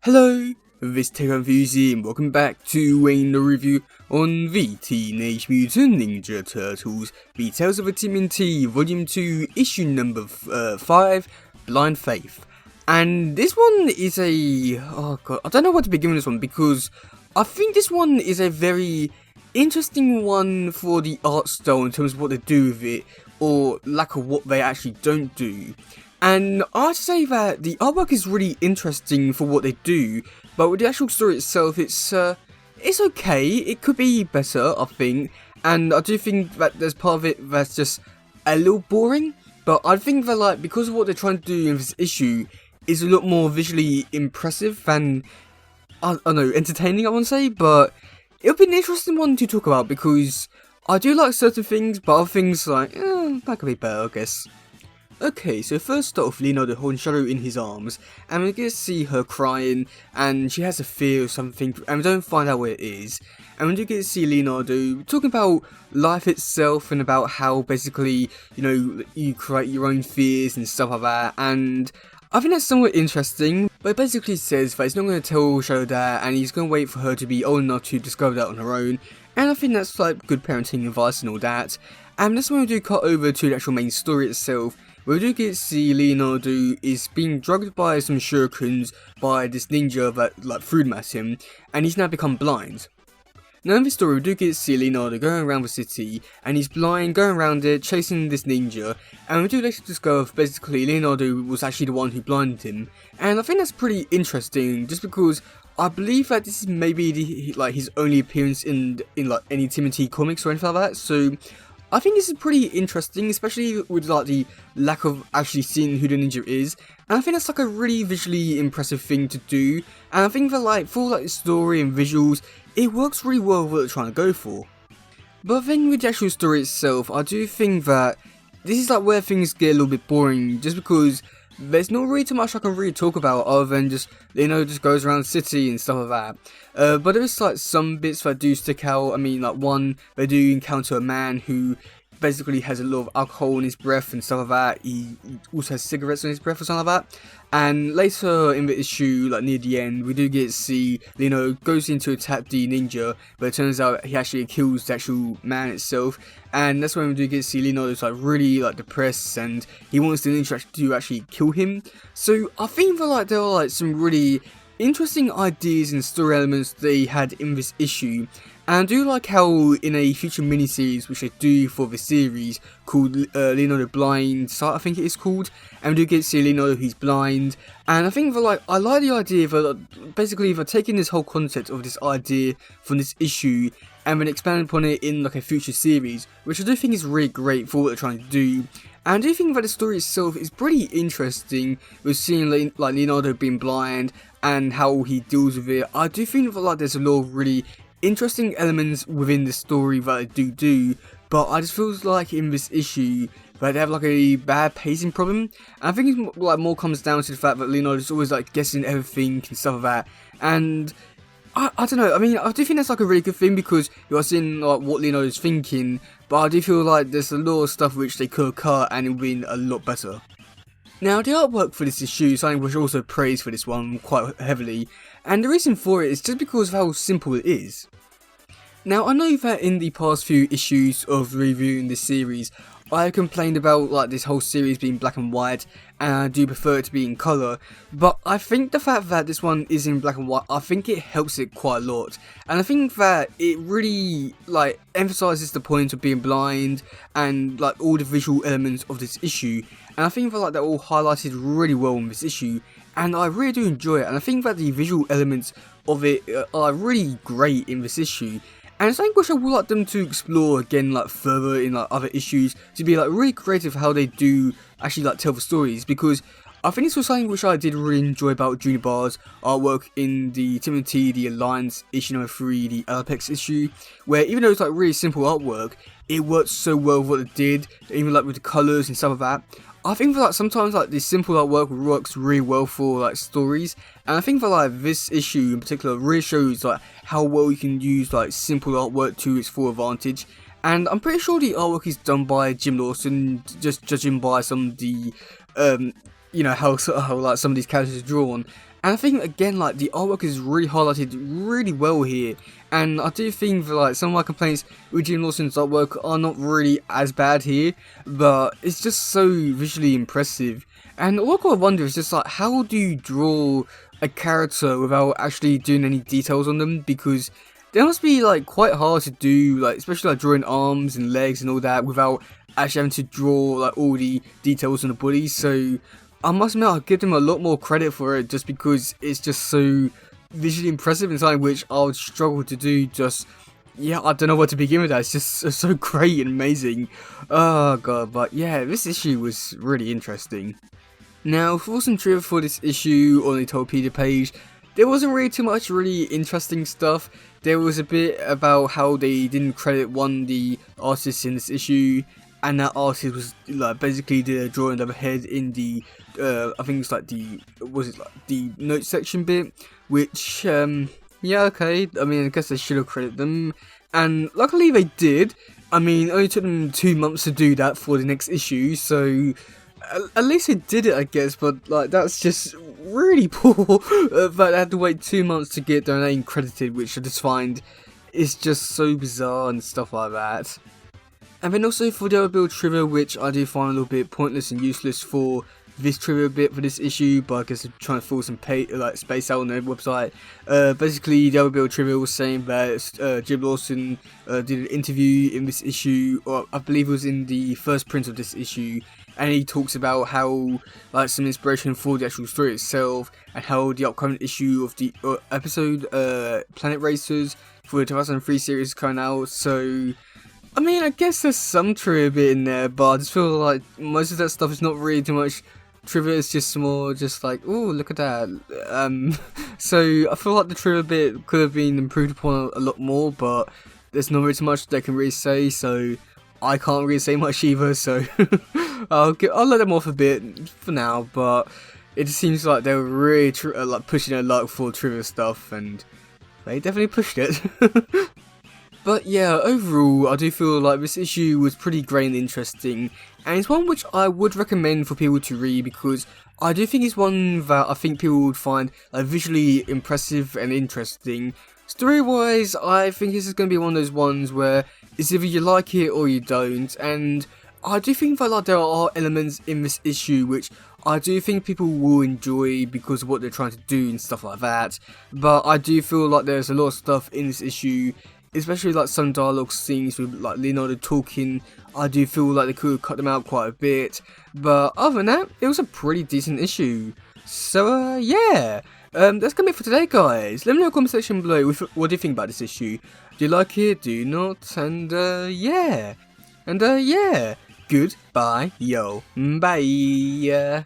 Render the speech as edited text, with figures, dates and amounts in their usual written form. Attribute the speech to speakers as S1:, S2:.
S1: Hello, this is teddygaming and welcome back to another review on the Teenage Mutant Ninja Turtles, the Tales of a TMNT Volume 2, issue number 5, Blind Faith. And this one is oh god, I don't know what to begin with this one, because I think this one is a very interesting one for the art style in terms of what they do with it, or lack of what they actually don't do. And I'd say that the artwork is really interesting for what they do, but with the actual story itself, it's okay. It could be better, I think, and I do think that there's part of it that's just a little boring. But I think that, like, because of what they're trying to do in this issue, is a lot more visually impressive than, I don't know, entertaining, I want to say. But it'll be an interesting one to talk about, because I do like certain things, but other things like, that could be better, I guess. Okay, so first off, Leonardo holding Shadow in his arms, and we get to see her crying, and she has a fear of something, and we don't find out what it is. And we do get to see Leonardo talking about life itself, and about how basically, you know, you create your own fears and stuff like that, and I think that's somewhat interesting, but it basically says that he's not going to tell Shadow that, and he's going to wait for her to be old enough to discover that on her own, and I think that's like good parenting advice and all that. And that's when we do cut over to the actual main story itself, where we do get to see Leonardo is being drugged by some shurikens by this ninja that like threw them at him, and he's now become blind. Now in this story we do get to see Leonardo going around the city, and he's blind, going around it, chasing this ninja, and we do later discover basically Leonardo was actually the one who blinded him, and I think that's pretty interesting, just because I believe that this is maybe his only appearance in like any TMNT comics or anything like that, so I think this is pretty interesting, especially with like the lack of actually seeing who the ninja is, and I think that's like a really visually impressive thing to do, and I think that like for like the story and visuals, it works really well with what they're trying to go for. But then with the actual story itself, I do think that this is like where things get a little bit boring, just because there's not really too much I can really talk about other than just, you know, just goes around the city and stuff like that. But there is like some bits that do stick out. I mean, like one, they do encounter a man who basically has a lot of alcohol in his breath and stuff like that. He also has cigarettes in his breath or something like that. And later in the issue, like near the end, we do get to see, you know, goes in to attack the ninja, but it turns out he actually kills the actual man itself. And that's when we do get to see Leonardo's like really like depressed, and he wants the ninja to actually kill him. So I think that like there are like some really interesting ideas and story elements they had in this issue. And I do like how in a future miniseries, which they do for the series, called Leonardo Blind Sight, I think it is called, and we do get to see Leonardo who's blind, and I think that like, I like the idea that basically they're taking this whole concept of this idea from this issue, and then expanding upon it in like a future series, which I do think is really great for what they're trying to do. And I do think that the story itself is pretty interesting, with seeing like Leonardo being blind, and how he deals with it. I do think that like there's a lot of really interesting elements within the story that they do, but I just feels like in this issue that they have like a bad pacing problem. And I think it's like more comes down to the fact that Leonardo's always like guessing everything and stuff like that, and I don't know, I mean, I do think that's like a really good thing, because you're seeing like what Leonardo's thinking, but I do feel like there's a lot of stuff which they could have cut and it would have been a lot better. Now, the artwork for this issue is something which I also praise for this one quite heavily, and the reason for it is just because of how simple it is. Now, I know that in the past few issues of reviewing this series, I have complained about like this whole series being black and white, and I do prefer it to be in colour, but I think the fact that this one is in black and white, I think it helps it quite a lot, and I think that it really like emphasises the point of being blind, and like all the visual elements of this issue, and I think that like they're all highlighted really well in this issue, and I really do enjoy it, and I think that the visual elements of it are really great in this issue. And it's something which I would like them to explore again like further in like other issues, to be like really creative how they do actually like tell the stories, because I think this was something which I did really enjoy about Junior Bar's artwork in the TMNT, the Alliance issue number 3, the Apex issue, where even though it's like really simple artwork, it worked so well with what it did, even like with the colours and stuff like that. I think that like sometimes like this simple artwork works really well for like stories, and I think that like this issue in particular really shows like how well you can use like simple artwork to its full advantage. And I'm pretty sure the artwork is done by Jim Lawson, just judging by some of the you know, how like some of these characters are drawn. And I think again, like, the artwork is really highlighted really well here, and I do think that, like, some of my complaints with Jim Lawson's artwork are not really as bad here, but it's just so visually impressive. And what I wonder is just, like, how do you draw a character without actually doing any details on them? Because they must be, like, quite hard to do, like, especially like drawing arms and legs and all that without actually having to draw, like, all the details on the body. So I must admit, I'll give them a lot more credit for it, just because it's just so visually impressive and something which I would struggle to do. Just, yeah, I don't know what to begin with that. It's just so great and amazing. Oh god, but yeah, this issue was really interesting. Now, for some trivia for this issue on the Torped page, there wasn't really too much really interesting stuff. There was a bit about how they didn't credit the artist in this issue, and that artist was, like, basically the drawing of a head in the I think it's like the note section bit, which yeah, okay, I mean, I guess they should have credited them, and luckily they did. I mean, it only took them 2 months to do that for the next issue, so at least it did it, I guess. But, like, that's just really poor that they had to wait 2 months to get their name credited, which I just find is just so bizarre and stuff like that. And then also for the other build trivia, which I do find a little bit pointless and useless for this trivia bit for this issue, but I guess I'm trying to fill some space out on their website. Basically, the other build trivia was saying that Jim Lawson did an interview in this issue, or I believe it was in the first print of this issue, and he talks about how, like, some inspiration for the actual story itself, and how the upcoming issue of the episode Planet Racers for the 2003 series is coming out. So I mean, I guess there's some trivia bit in there, but I just feel like most of that stuff is not really too much trivia. It's just more just like, oh, look at that. So I feel like the trivia bit could have been improved upon a lot more, but there's not really too much they can really say, so I can't really say much either. So I'll let them off a bit for now. But it just seems like they were really like pushing their luck for trivia stuff, and they definitely pushed it. But yeah, overall, I do feel like this issue was pretty great and interesting, and it's one which I would recommend for people to read, because I do think it's one that I think people would find, like, visually impressive and interesting. Story-wise, I think this is going to be one of those ones where it's either you like it or you don't, and I do think that, like, there are elements in this issue which I do think people will enjoy because of what they're trying to do and stuff like that, but I do feel like there's a lot of stuff in this issue, especially like some dialogue scenes with, like, Leonardo talking. I do feel like they could have cut them out quite a bit, but other than that, it was a pretty decent issue. So yeah, that's gonna be it for today, guys. Let me know in the comment section below what do you think about this issue. Do you like it? Do you not? And yeah, goodbye, yo, bye.